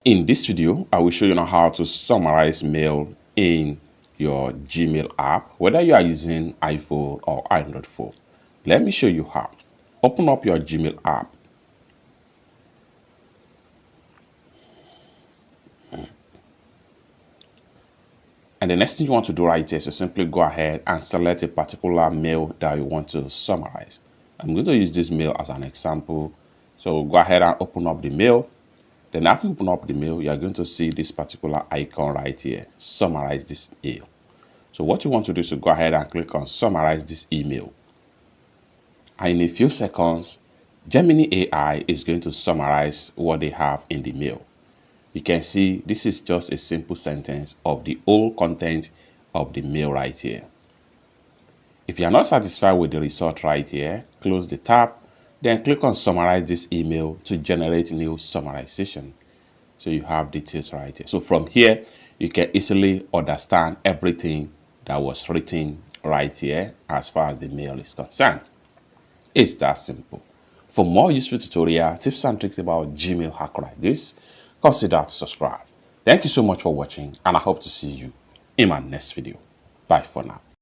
In this video, I will show you how to summarize mail in your Gmail app, whether you are using iPhone or Android phone. Let me show you how. Open up your Gmail app. And the next thing you want to do right here is to simply go ahead and select a particular mail that you want to summarize. I'm going to use this mail as an example. So go ahead and open up the mail. Then after you open up the mail, you are going to see this particular icon right here, summarize this mail. So what you want to do is to go ahead and click on summarize this email. And in a few seconds, Gemini AI is going to summarize what they have in the mail. You can see this is just a simple sentence of the whole content of the mail right here. If you are not satisfied with the result right here, close the tab, then click on summarize this email to generate new summarization. So you have details right here. So from here, you can easily understand everything that was written right here as far as the mail is concerned. It's that simple. For more useful tutorial tips and tricks about Gmail hack like this, consider to subscribe. Thank you so much for watching, and I hope to see you in my next video. Bye for now.